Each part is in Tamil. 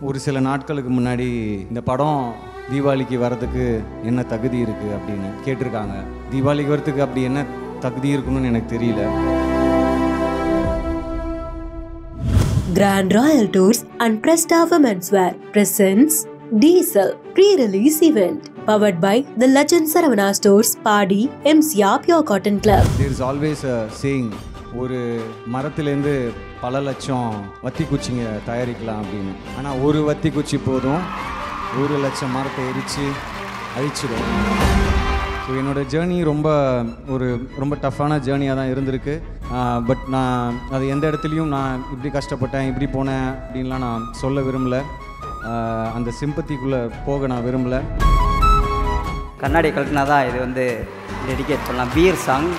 ஒரு சில நாட்களுக்கு முன்னாடி இந்த படம் தீபாவளிக்கு வரதுக்கு என்ன தகுதி இருக்குது அப்படின்னு கேட்டிருக்காங்க. தீபாவளிக்கு வரதுக்கு அப்படி என்ன தகுதி இருக்குன்னு எனக்கு தெரியல. Grand Royal Tours and Prestava Menswear presents Diesel pre-release event powered by the Legend Saravana Stores, Padi, MCR Pure Cotton Club. There is always a saying, ஒரு மரத்துலேருந்து பல லட்சம் வத்தி குச்சிங்க தயாரிக்கலாம் அப்படின்னு. ஆனால் ஒரு வத்தி குச்சி போதும் 1,00,000 மரத்தை எரித்து அழிச்சிடும். ஸோ என்னோடய ஜேர்னி ரொம்ப டஃப்பான ஜேர்னியாக தான் இருந்திருக்கு. பட் நான் அது எந்த இடத்துலையும் நான் இப்படி கஷ்டப்பட்டேன், இப்படி போனேன் அப்படின்லாம் நான் சொல்ல விரும்பலை. அந்த சிம்பத்திக்குள்ளே போக நான் விரும்பலை. கண்ணாடி கலட்டினா தான் இது வந்து டெடிகேட் பண்ணலாம். பீர் சாங்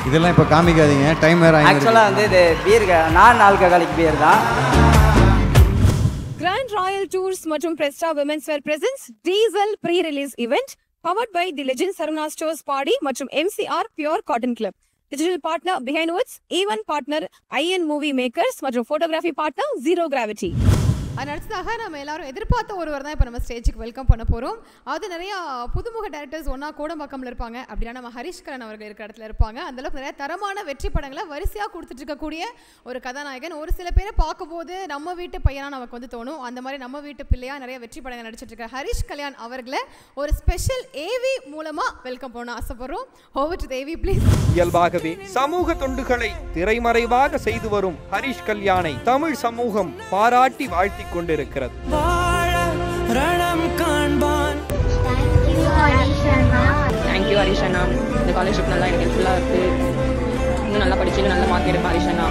இதெல்லாம் இப்போ காமிக்காதீங்க, டைம் வேறு. ஆக்சுவலாக வந்து இது பீர் நான் ஆல்கஹாலிக் பீர் தான். Grand Royal Tours மற்றும் Prestava Menswear presents Diesel pre-release event powered by the Legend Saravana Stores, Padi மற்றும் MCR Pure Cotton Club. Digital partner Behind Words, event partner IN Movie Makers மற்றும் photography partner Zero Gravity. அடுத்ததாக நம்ம எல்லாரும் எதிர்பார்த்த ஒருவர் தான் இப்போ நம்ம ஸ்டேஜுக்கு வெல்கம் பண்ண போகிறோம். அது நிறையா புதுமுக டேரக்டர்ஸ் ஒன்றா கோடம்பாக்கம்ல இருப்பாங்க. அப்படின்னா நம்ம ஹரிஷ் கரன் அவர்கள் இருக்கிற இடத்துல இருப்பாங்க. அந்தளவுக்கு நிறைய தரமான வெற்றி படங்களை வரிசையாக கொடுத்துட்டு இருக்கக்கூடிய ஒரு கதாநாயகன். ஒரு சில பேரை பார்க்கும்போது நம்ம வீட்டு பையனாக நமக்கு வந்து தோணும். அந்த மாதிரி நம்ம வீட்டு பிள்ளையாக நிறைய வெற்றி படங்கள் நடிச்சிட்டு இருக்க ஹரிஷ் கல்யாண் அவர்களை ஒரு ஸ்பெஷல் ஏவி மூலமாக வெல்கம் பண்ண ஆசைப்படுறோம். Over to AV please. இயல்பாகவே சமூக தொண்டுகளை திரைமறைவாக செய்து வரும் ஹரிஷ் கல்யாணை தமிழ் சமூகம் பாராட்டி வாழ்த்தி கொண்டிருக்கிறது. தேங்க்யூ ஹரிஷ் அண்ணா. இந்த காலேஜுக்கு நல்லா எனக்கு ஹெல்ப்ஃபுல்லாக இருக்குது. இன்னும் நல்லா படிச்சு நல்ல மார்க் எடுப்பேன் ஹரிஷ் அண்ணா.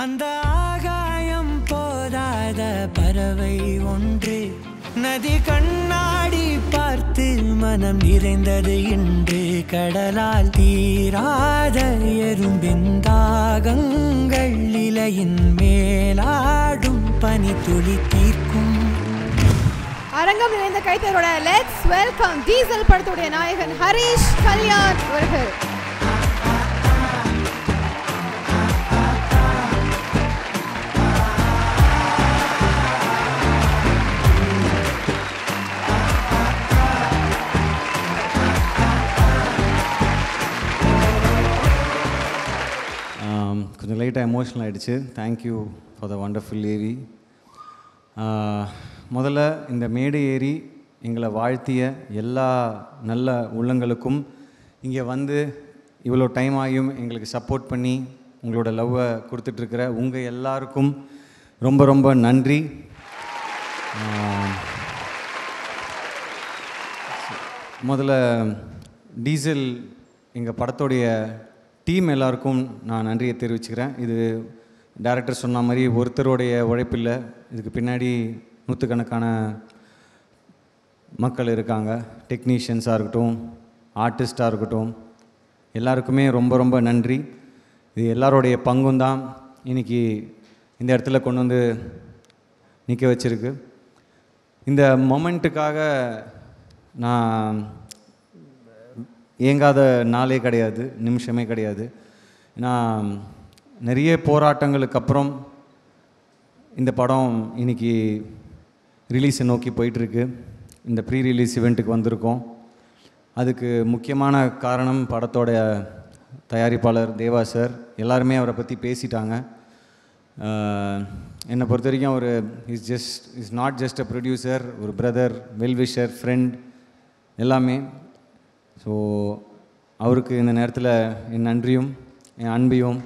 அந்த ஆகாயம் போதாத பறவை ஒன்று நதி கண்ணாடி பார்த்து மனம் நிறைந்தது இன்று. கடலால் தீராத எறும்பின் தாகங்கள் இலையின் மேலாடும் பனி துளி தீர்க்கும். அரங்கம் நிறைந்த கைத்தரோட லெட்ஸ் வெல்கம் டீசல் படத்துடைய நாயகன் ஹரிஷ் கல்யாண் அவர்கள். கொஞ்சம் லைட்டாக எமோஷனல் ஆகிடுச்சு. Thank you for the wonderful AV. முதல்ல இந்த மேடை ஏறி எங்களை வாழ்த்திய எல்லா நல்ல உள்ளங்களுக்கும், இங்கே வந்து இவ்வளோ டைம் ஆகியும் எங்களுக்கு சப்போர்ட் பண்ணி உங்களோட லவ்வை கொடுத்துட்ருக்கிற உங்கள் எல்லாருக்கும் ரொம்ப ரொம்ப நன்றி. முதல்ல டீசல் எங்கள் படத்தோடைய டீம் எல்லாருக்கும் நான் நன்றியை தெரிவிச்சுக்கிறேன். இது டைரக்டர் சொன்ன மாதிரி ஒருத்தருடைய உழைப்பில்லை, இதுக்கு பின்னாடி நூற்றுக்கணக்கான மக்கள் இருக்காங்க. டெக்னீஷியன்ஸாக இருக்கட்டும், ஆர்டிஸ்டாக இருக்கட்டும், எல்லாருக்குமே ரொம்ப ரொம்ப நன்றி. இது எல்லாருடைய பங்கும் தான் இன்றைக்கி இந்த இடத்துல கொண்டு வந்து நிற்க வச்சுருக்கு. இந்த மொமெண்ட்டுக்காக நான் ஏங்காத நாளே கிடையாது, நிமிஷமே கிடையாது. ஏன்னா நிறைய போராட்டங்களுக்கு அப்புறம் இந்த படம் இன்றைக்கி ரிலீஸை நோக்கி போயிட்டுருக்கு. இந்த ப்ரீ ரிலீஸ் இவெண்ட்டுக்கு வந்திருக்கோம். அதுக்கு முக்கியமான காரணம் படத்தோட தயாரிப்பாளர் தேவா சார். எல்லாருமே அவரை பற்றி பேசிட்டாங்க. என்னை பொறுத்த வரைக்கும் அவர் is not just a producer, ஒரு பிரதர், வெல்விஷர், ஃப்ரெண்ட், எல்லாமே. ஸோ அவருக்கு இந்த நேரத்தில் என் நன்றியும் என் அன்பையும்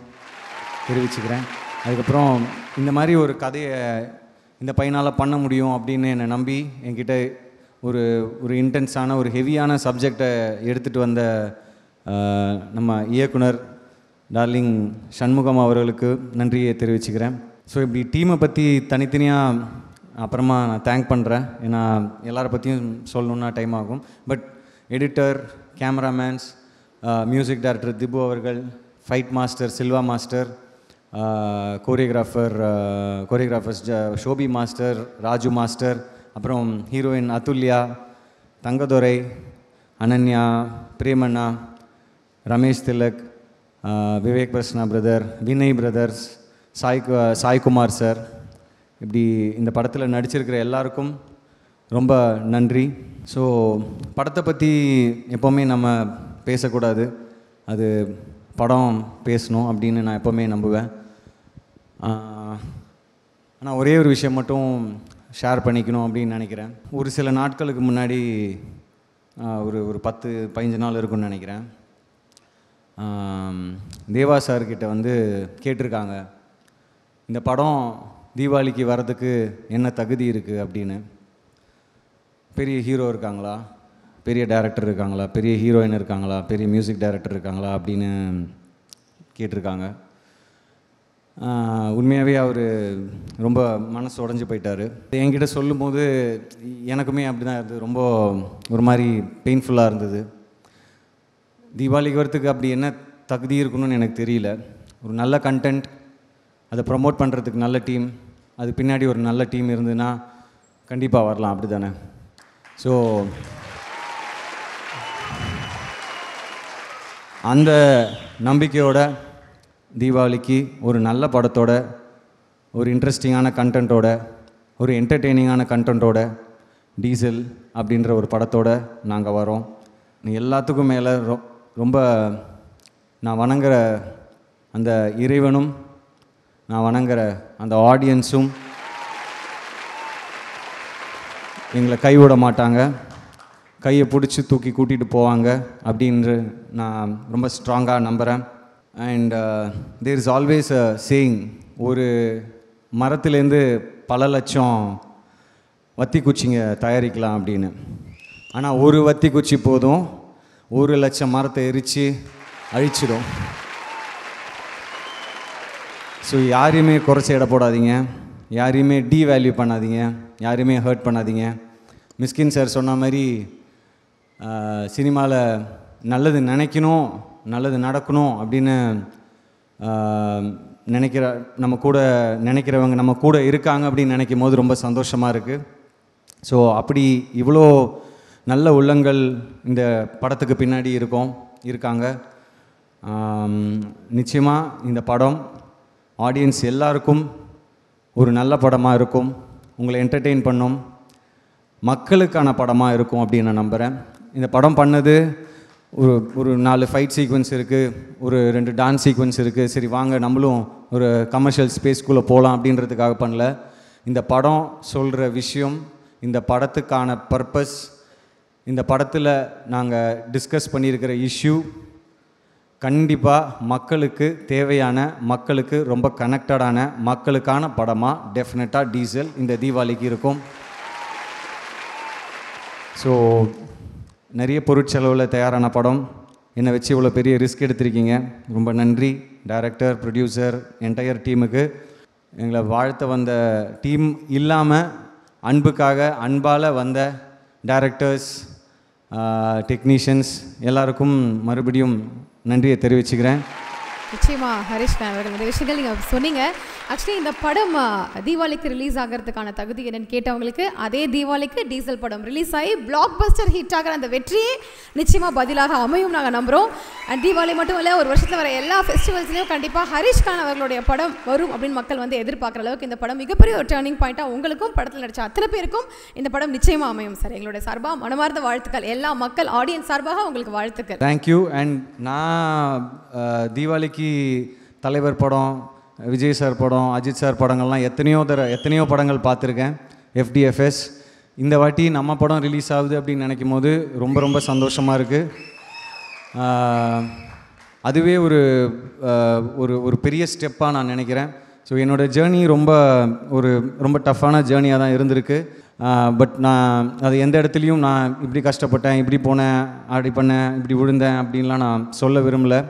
தெரிவிச்சுக்கிறேன். அதுக்கப்புறம் இந்த மாதிரி ஒரு கதையை இந்த பையனால் பண்ண முடியும் அப்படின்னு என்னை நம்பி என்கிட்ட ஒரு இன்டென்ஸான ஒரு ஹெவியான சப்ஜெக்டை எடுத்துகிட்டு வந்த நம்ம இயக்குனர் டார்லிங் சண்முகம் அவர்களுக்கு நன்றியை தெரிவிச்சுக்கிறேன். ஸோ இப்படி டீமை பற்றி தனித்தனியாக அப்புறமா நான் தேங்க் பண்ணுறேன். ஏன்னா எல்லாரை பற்றியும் சொல்லணுன்னா டைம் ஆகும். But editor, cameramans, music director Dhibu அவர்கள், fight master Silva master, choreographers Shobi master, Raju master, அப்புறம் ஹீரோயின் அதுல்யா, தங்கதுரை, அனன்யா, பிரேமண்ணா, Ramesh Thilak, Vivek Prasanna brother, Vinay brothers, Saikumar sir, இப்படி இந்த படத்தில் நடிச்சிருக்கிற எல்லாருக்கும் ரொம்ப நன்றி. ஸோ படத்தை பற்றி எப்போவுமே நம்ம பேசக்கூடாது, அது படம் பேசணும் அப்படின்னு நான் எப்போவுமே நம்புவேன். ஆனால் ஒரே ஒரு விஷயம் மட்டும் ஷேர் பண்ணிக்கணும் அப்படின்னு நினைக்கிறேன். ஒரு சில நாட்களுக்கு முன்னாடி ஒரு 10-15 நாள் இருக்குன்னு நினைக்கிறேன், தேவா சார்கிட்ட வந்து கேட்டிருக்காங்க, இந்த படம் தீபாவளிக்கு வர்றதுக்கு என்ன தகுதி இருக்குது அப்படின்னு. பெரிய ஹீரோ இருக்காங்களா, பெரிய டைரக்டர் இருக்காங்களா, பெரிய ஹீரோயின் இருக்காங்களா, பெரிய மியூசிக் டைரக்டர் இருக்காங்களா அப்படின்னு கேட்டிருக்காங்க. உண்மையாகவே அவர் ரொம்ப மனசு உடஞ்சி போயிட்டார். என்கிட்ட சொல்லும்போது எனக்குமே அப்படி தான் இருந்தது, ரொம்ப ஒரு மாதிரி பெயின்ஃபுல்லாக இருந்தது. தீபாவளிக்கு வரத்துக்கு அப்படி என்ன தகுதி இருக்கணும்னு எனக்கு தெரியல. ஒரு நல்ல கண்டென்ட், அதை ப்ரமோட் பண்ணுறதுக்கு நல்ல டீம், அது பின்னாடி ஒரு நல்ல டீம் இருந்ததுன்னா கண்டிப்பாக வரலாம், அப்படி தானே? ஸோ அந்த நம்பிக்கையோட தீபாவளிக்கு ஒரு நல்ல படத்தோட, ஒரு இன்ட்ரெஸ்டிங்கான கண்டென்ட்டோட, ஒரு என்டர்டெய்னிங்கான கண்டென்ட்டோட டீசல் அப்படின்ற ஒரு படத்தோட நாங்கள் வரோம். எல்லாத்துக்கும் மேலே ரொம்ப நான் வணங்குற அந்த இறைவனும், நான் வணங்குற அந்த ஆடியன்ஸும் எங்களை கைவிட மாட்டாங்க, கையை பிடிச்சி தூக்கி கூட்டிகிட்டு போவாங்க அப்படின்று நான் ரொம்ப ஸ்ட்ராங்காக நம்புகிறேன். And there is always a saying, ஒரு மரத்துலேருந்து பல லட்சம் வத்தி குச்சிங்க தயாரிக்கலாம் அப்படின்னு. ஆனால் ஒரு வத்தி குச்சி போதும் 1,00,000 மரத்தை எரித்து அழிச்சிடும். ஸோ யாரையுமே குறைச்சி எடை போடாதீங்க, யாரையுமே டீவேல்யூ பண்ணாதீங்க, யாரையுமே ஹர்ட் பண்ணாதீங்க. மிஸ்கின் சார் சொன்ன மாதிரி சினிமாவில் நல்லது நினைக்கணும், நல்லது நடக்கணும் அப்படின்னு நம்ம கூட நினைக்கிறவங்க நம்ம கூட இருக்காங்க அப்படின்னு நினைக்கும் போது ரொம்ப சந்தோஷமாக இருக்குது. ஸோ அப்படி இவ்வளோ நல்ல உள்ளங்கள் இந்த படத்துக்கு பின்னாடி இருக்காங்க. நிச்சயமாக இந்த படம் ஆடியன்ஸ் எல்லாருக்கும் ஒரு நல்ல படமாக இருக்கும், உங்களை என்டர்டெயின் பண்ணும், மக்களுக்கான படமாக இருக்கும் அப்படின்னு நான் நம்புகிறேன். இந்த படம் பண்ணது ஒரு 4 ஃபைட் சீக்வன்ஸ் இருக்குது, ஒரு 2 டான்ஸ் சீக்வன்ஸ் இருக்குது, சரி வாங்க நம்மளும் ஒரு கமர்ஷியல் ஸ்பேஸ்க்குள்ளே போகலாம் அப்படின்றதுக்காக பண்ணல. இந்த படம் சொல்கிற விஷயம், இந்த படத்துக்கான பர்பஸ், இந்த படத்தில் நாங்கள் டிஸ்கஸ் பண்ணியிருக்கிற இஷ்யூ கண்டிப்பாக மக்களுக்கு தேவையான, மக்களுக்கு ரொம்ப கனெக்டடான, மக்களுக்கான படமாக டெஃபினட்டாக டீசல் இந்த தீபாவளிக்கு இருக்கும். ஸோ நிறைய பொருட்செலவில் தயாரான படம், என்னை வச்சு இவ்வளோ பெரிய ரிஸ்க் எடுத்திருக்கீங்க, ரொம்ப நன்றி. டைரக்டர், ப்ரொடியூசர், என்டையர் டீமுக்கு. எங்களை வாழ்த்த வந்த டீம் இல்லாமல் அன்புக்காக அன்பால் வந்த டைரக்டர்ஸ், டெக்னீஷியன்ஸ் எல்லாருக்கும் மறுபடியும் நன்றியை தெரிவிச்சுக்கிறேன். நிச்சயமா ஹரிஷ் அவர்கள் நிறைய விஷயங்கள் நீங்கள் சொன்னீங்க. ஆக்சுவலி இந்த படம் தீபாவளிக்கு ரிலீஸ் ஆகிறதுக்கான தகுதி என்னன்னு கேட்டவங்களுக்கு அதே தீபாவளிக்கு டீசல் படம் ரிலீஸ் ஆகி பிளாக் பஸ்டர் ஹிட் ஆகிற அந்த வெற்றியே நிச்சயமாக பதிலாக அமையும் நாங்கள் நம்புகிறோம். அண்ட் தீபாவளி மட்டும் இல்லை, ஒரு வருஷத்தில் வர எல்லா ஃபெஸ்டிவல்ஸ்லையும் கண்டிப்பாக ஹரிஷ் கான் அவர்களுடைய படம் வரும் அப்படின்னு மக்கள் வந்து எதிர்பார்க்குற அளவுக்கு இந்த படம் மிகப்பெரிய ஒரு டேர்னிங் பாயிண்ட்டாக உங்களுக்கும் படத்தில் நடித்த அத்தனை பேருக்கும் இந்த படம் நிச்சயமாக அமையும் சார். எங்களுடைய சார்பாக மனமார்ந்த வாழ்த்துக்கள், எல்லா மக்கள் ஆடியன்ஸ் சார்பாக உங்களுக்கு வாழ்த்துக்கள். தேங்க்யூ. அண்ட் நான் தீபாவளிக்கு தலைவர் படம், விஜய் சார் படம், அஜித் சார் படங்கள்லாம் எத்தனையோ படங்கள் பார்த்துருக்கேன், FDFS. இந்த வாட்டி நம்ம படம் ரிலீஸ் ஆகுது அப்படின்னு நினைக்கும் போது ரொம்ப ரொம்ப சந்தோஷமாக இருக்குது. அதுவே ஒரு பெரிய ஸ்டெப்பாக நான் நினைக்கிறேன். ஸோ என்னோடய ஜேர்னி ரொம்ப டஃப்பான ஜேர்னியாக தான் இருந்திருக்கு. பட் நான் அது எந்த இடத்துலையும் நான் இப்படி கஷ்டப்பட்டேன், இப்படி போனேன், அப்படி பண்ணேன், இப்படி விழுந்தேன் அப்படின்லாம் நான் சொல்ல விரும்பலை.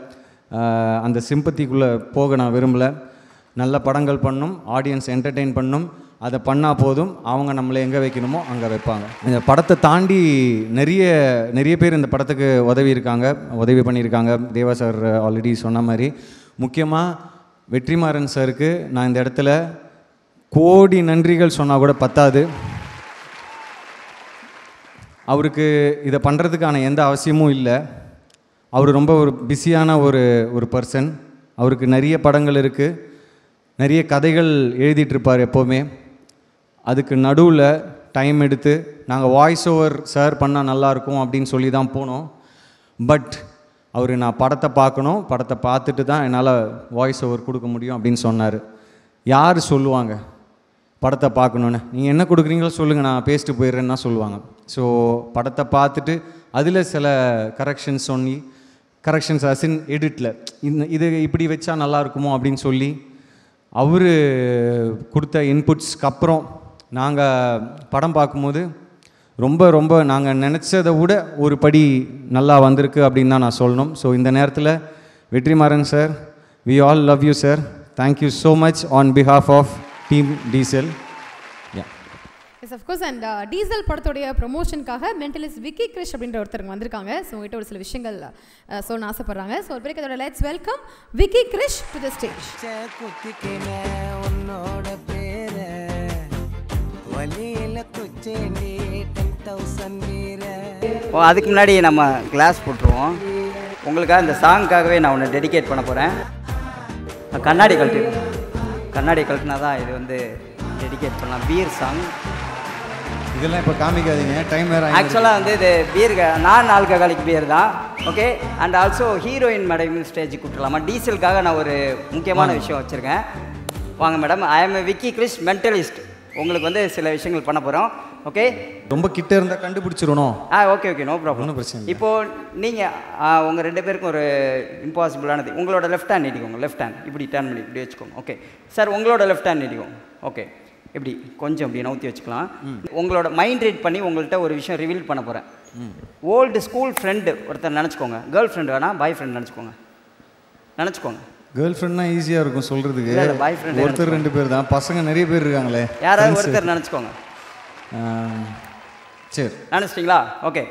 அந்த சிம்பத்திக்குள்ளே போக நான் விரும்பலை. நல்ல படங்கள் பண்ணணும், ஆடியன்ஸ் என்டர்டெயின் பண்ணணும், அதை பண்ணால் போதும். அவங்க நம்மளை எங்கே வைக்கணுமோ அங்கே வைப்பாங்க. இந்த படத்தை தாண்டி நிறைய பேர் இந்த படத்துக்கு உதவி பண்ணியிருக்காங்க. தேவா சார் ஆல்ரெடி சொன்ன மாதிரி, முக்கியமாக வெற்றிமாறன் சாருக்கு நான் இந்த இடத்துல கோடி நன்றிகள் சொன்னால் கூட பத்தாது. அவருக்கு இதை பண்ணுறதுக்கான எந்த அவசியமும் இல்லை. அவர் ரொம்ப ஒரு பிஸியான ஒரு பர்சன். அவருக்கு நிறைய படங்கள் இருக்குது, நிறைய கதைகள் எழுதிட்டுருப்பார் எப்போவுமே. அதுக்கு நடுவில் டைம் எடுத்து நாங்கள் வாய்ஸ் ஓவர் சார் பண்ணால் நல்லாயிருக்கும் அப்படின்னு சொல்லி தான் போனோம். பட் அவர் நான் படத்தை பார்க்கணும், படத்தை பார்த்துட்டு தான் என்னால் வாய்ஸ் ஓவர் கொடுக்க முடியும் அப்படின்னு சொன்னார். யார் சொல்லுவாங்க படத்தை பார்க்கணுன்னு? நீங்கள் என்ன கொடுக்குறீங்களோ சொல்லுங்கள், நான் பேசிட்டு போயிடுறேன்னு தான் சொல்லுவாங்க. ஸோ படத்தை பார்த்துட்டு அதில் சில கரெக்ஷன்ஸ் அசின் எடிட்டில் இது இப்படி வச்சா நல்லா இருக்குமோ அப்படின்னு சொல்லி அவர் கொடுத்த இன்புட்ஸ்க்கு அப்புறம் நாங்கள் படம் பார்க்கும்போது ரொம்ப நாங்கள் நினச்சதை விட ஒரு படி நல்லா வந்திருக்கு அப்படின்னு தான் நான் சொல்லணும். ஸோ இந்த நேரத்தில் Vetrimaaran sir, we all love you sir. Thank you so much on behalf of team Diesel. Yes of course. And Diesel படத்துடைய ப்ரொமோஷனுக்காக மென்டலிஸ்ட் விக்கி கிரிஷ் அப்படின்ற ஒருத்தருங்க வந்திருக்காங்க. ஸோ உங்கள்கிட்ட ஒரு சில விஷயங்கள் சொல்ல ஆசைப்படுறாங்க. ஸோ ஒரு பேருக்கு அதோட let's welcome Vicky Krish to the stage. அதுக்கு முன்னாடி நம்ம கிளாஸ் போட்டுருவோம். உங்களுக்காக இந்த சாங்க்காகவே நான் ஒன்று டெடிகேட் பண்ண போகிறேன். கண்ணாடி கழட்டினா தான் இது வந்து டெடிகேட் பண்ணலாம். பீர் சாங் இதெல்லாம் இப்போ காமிக்காதீங்க, டைம் வேறு. ஆக்சுவலாக வந்து இது பீர் நான் ஆல்கஹாலிக் பீர் தான். Okay. And also heroine madam ஸ்டேஜுக்கு கூப்பிட்டுலாமா? டீசலுக்காக நான் ஒரு முக்கியமான விஷயம் வச்சுருக்கேன். வாங்க madam. I am Vicky Krish, mentalist. உங்களுக்கு வந்து சில விஷயங்கள் பண்ண போகிறோம். ஓகே. ரொம்ப கிட்ட இருந்தால் கண்டுபிடிச்சிடணும். Okay no problem. ஒன்றும் பிரச்சனை இல்லை. இப்போது நீங்கள் உங்கள் 2 பேருக்கும் ஒரு இம்பாசிபிளானது. உங்களோட லெஃப்ட் ஹேண்ட் நீட்டிக்கோங்க. லெஃப்ட் ஹேண்ட் இப்படி டர்ன் பண்ணி இப்படி வச்சுக்கோங்க. ஓகே சார், உங்களோட லெஃப்ட் ஹேண்ட் நீட்டிக்கோங்க. ஓகே, இப்படி கொஞ்சம் இப்படி நவுத்தி வச்சுக்கலாம். உங்களோட மைண்ட் ரீட் பண்ணி உங்கள்கிட்ட ஒரு விஷயம் ரிவீல் பண்ண போகிறேன். ஓல்டு ஸ்கூல் ஃப்ரெண்டு ஒருத்தர் நினச்சிக்கோங்க. கேர்ள் ஃப்ரெண்டு வேணாம், பாய் ஃப்ரெண்ட் நினச்சிக்கோங்க. கேர்ள் ஃப்ரெண்ட்னா ஈஸியாக இருக்கும் சொல்கிறதுக்கு. பாய் ஃப்ரெண்ட் ஒருத்தர் 2 பேர் தான், பசங்க நிறைய பேர் இருக்காங்களே. யாராவது ஒருத்தர் நினச்சிக்கோங்க. சரி, நினச்சிட்டிங்களா? ஓகே.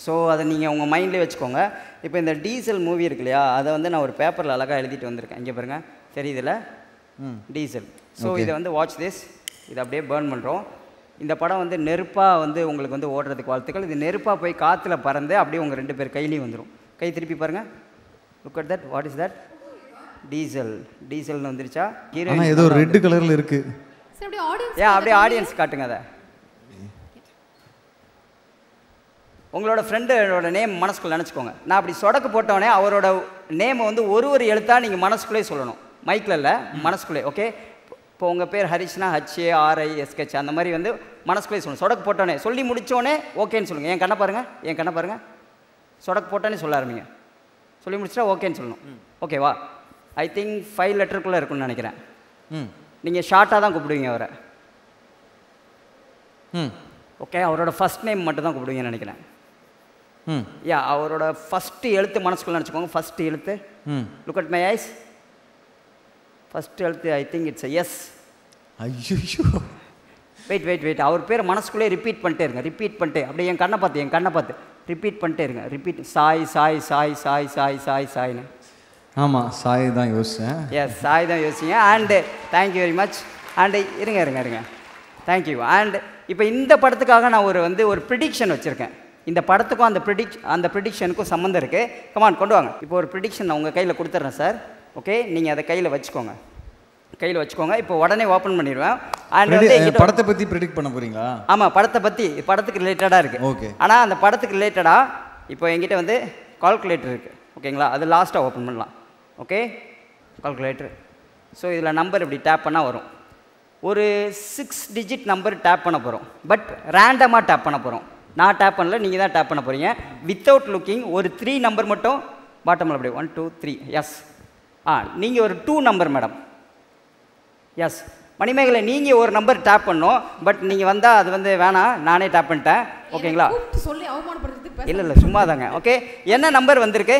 ஸோ அதை நீங்கள் உங்கள் மைண்ட்லேயே வச்சுக்கோங்க. இப்போ இந்த டீசல் மூவி இருக்கு இல்லையா, அதை வந்து நான் ஒரு பேப்பரில் அழகாக எழுதிட்டு வந்திருக்கேன். இங்கே பாருங்கள், தெரியுதுல்ல? டீசல். ஸோ இதை வந்து வாட்ச் திஸ். இதை அப்படியே பேர்ன் பண்ணுறோம். இந்த படம் வந்து நெருப்பாக வந்து உங்களுக்கு வந்து ஓடுறதுக்கு வாழ்த்துக்கள். இது நெருப்பாக போய் காற்றுல பறந்து அப்படியே உங்கள் 2 பேர் கையிலையும் வந்துடும். கை திருப்பி பாருங்கள். Look at that. What is that? டீசல்னு வந்துருச்சா? ஹீரோயின் ஏதோ ரெட் கலரில் இருக்குது. அப்படியே ஆடியன்ஸ் காட்டுங்க அதை. உங்களோட ஃப்ரெண்டோட நேம் மனசுக்குள்ளே நினச்சிக்கோங்க. நான் அப்படி சொடக்கு போட்டோடனே அவரோட நேமை வந்து ஒரு எழுத்தாக நீங்கள் மனசுக்குள்ளே சொல்லணும். மைக்கில் இல்லை, மனசுக்குள்ளே. ஓகே. இப்போ உங்கள் பேர் ஹரிஷ்னா HARISH அந்த மாதிரி வந்து மனசுக்குள்ளே சொல்லணும். சொடக்கு போட்டோன்னே சொல்லி முடித்தோடனே ஓகேன்னு சொல்லுங்கள். என் கண்ணை பாருங்கள். சொடக்கு போட்டோன்னே சொல்ல ஆரம்பிங்க. சொல்லி முடிச்சிட்டா ஓகேன்னு சொல்லணும். ஓகேவா? ஐ திங்க் 5 லெட்டருக்குள்ளே இருக்குன்னு நினைக்கிறேன். நீங்கள் ஷார்ட்டாக தான் கூப்பிடுவீங்க அவரை. ஓகே. அவரோட ஃபஸ்ட் நேம் மட்டும் தான் கூப்பிடுவீங்கன்னு நினைக்கிறேன். அவரோட ஃபஸ்ட்டு எழுத்து மனசுக்குள்ளே நினச்சிக்கோங்க. ஃபஸ்ட்டு எழுத்து. Look at my ice. First எழுத்து ஐ திங்க் இட்ஸ் எஸ். ஐயோ, வெயிட். அவர் பேர் மனசுக்குள்ளே ரிப்பீட் பண்ணிட்டே இருங்க. அப்படியே என் கண்ணை பார்த்து ரிப்பீட் பண்ணிட்டே இருங்க. சாய்னு. ஆமாம், சாய் தான் யோசிச்சேன். எஸ், சாய் தான் யோசிச்சிங்க. And thank you very much. And இருங்க. தேங்க்யூ. அண்ட் இப்போ இந்த படத்துக்காக நான் ஒரு ப்ரிடிக்ஷன் வச்சுருக்கேன். இந்த படத்துக்கும் அந்த ப்ரிடிக்ஷனுக்கும் சம்மந்தம் இருக்குது. கமான், கொண்டு வாங்க. இப்போ ஒரு ப்ரிடிக்ஷன் நான் உங்கள் கையில் கொடுத்துட்றேன் சார். ஓகே, நீங்கள் அதை கையில் வச்சுக்கோங்க. இப்போ உடனே ஓப்பன் பண்ணிடுவேன். அண்ட் வந்து படத்தை பற்றி ப்ரிடிக்ட் பண்ண போகிறீங்களா? ஆமாம், படத்துக்கு ரிலேட்டடாக இருக்குது. ஓகே. ஆனால் அந்த படத்துக்கு ரிலேட்டடாக இப்போ என்கிட்ட வந்து கால்குலேட்டர் இருக்குது. ஓகேங்களா? அது லாஸ்ட்டாக ஓப்பன் பண்ணலாம். Okay, calculator. ஸோ இதில் நம்பர் இப்படி டேப் பண்ணால் வரும். ஒரு 6 டிஜிட் நம்பர் டேப் பண்ண போகிறோம். பட் ரேண்டமாக டேப் பண்ண போகிறோம். நான் டேப் பண்ணல, நீங்கள் தான் டேப் பண்ண போகிறீங்க. வித்தவுட் லுக்கிங் ஒரு 3 நம்பர் மட்டும் பாட்டமில் அப்படியே 1 2 3. எஸ். நீங்கள் ஒரு 2 நம்பர் மேடம். எஸ். மணிமேகலை, நீங்கள் ஒரு நம்பர் டேப் பண்ணோம். பட் நீங்கள் வந்தால் அது வந்து வேணாம், நானே டேப் பண்ணிட்டேன். ஓகேங்களா? இல்லை, சும்மா தாங்க. ஓகே, என்ன நம்பர் வந்திருக்கு?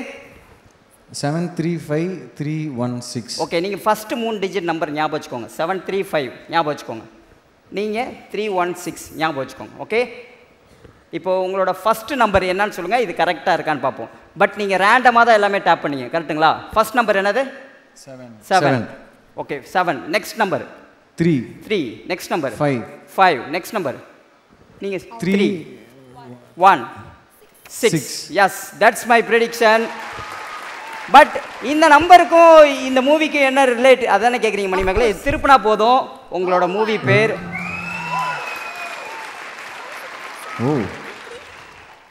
735316. ஓகே, நீங்கள் ஃபஸ்ட்டு 3 டிஜிட் நம்பர் ஞாபகம் வச்சுக்கோங்க. 735 ஞாபகம் வச்சுக்கோங்க. நீங்கள் 316 ஞாபகம் வச்சுக்கோங்க. ஓகே. இப்போது உங்களோட ஃபஸ்ட்டு நம்பர் என்னன்னு சொல்லுங்கள். இது கரெக்டாக இருக்கான்னு பார்ப்போம். பட் நீங்கள் ரேண்டமாக தான் எல்லாமே டேப் பண்ணீங்க. கரெக்டுங்களா? ஃபஸ்ட் நம்பர் என்னது? 7. Okay, 7. Next number 3. Next number 5. Next number நீங்கள் 3 1 6. Yes, that's my prediction. But இந்த நம்பருக்கும் இந்த மூவிக்கு என்ன ரிலேட் அதானே கேட்குறீங்க மணிமகளே. திருப்பினா போதும் உங்களோட மூவி பேர்.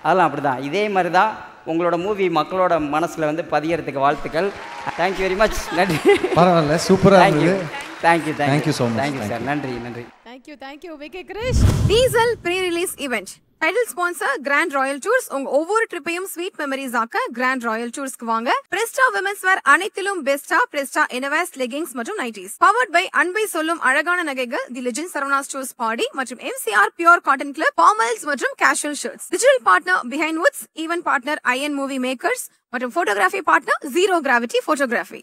அதெல்லாம் அப்படி தான், இதே மாதிரி தான் உங்களோட மூவி மக்களோட மனசில் வந்து பதியறதுக்கு வாழ்த்துக்கள். Thank you very much. நன்றி. பரவாயில்ல, சூப்பராக இருந்தது. Thank you so much. Thank you sir. நன்றி. Thank you VK Krish. Diesel pre release event title sponsor Grand Royal Tours. உங்க ஒவ்வொரு ட்ரிப்பையும் ஸ்வீட் மெமரிஸ் ஆக்க கிராண்ட் ராயல் டூர்ஸ்க்கு வாங்க. பிரெஸ்டா விமென்ஸ் வேர் அனைத்திலும் பெஸ்டா பிரெஸ்டா இன்னோவேஸ் லெகிங்ஸ் மற்றும் நைட்டிஸ். பவர்ட் பை அன்பை சொல்லும் அழகான நகைகள் the Legend Saravana Stores Padi மற்றும் MCR pure cotton club formals மற்றும் casual shirts. Digital partner Behindwoods, event partner IN movie makers மற்றும் photography partner zero gravity photography.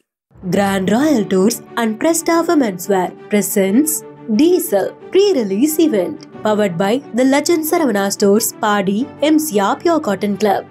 Grand Royal Tours and Presta Women's Wear presents Diesel pre-release event powered by the Legend Saravana Stores Padi MCR Pure Cotton Club.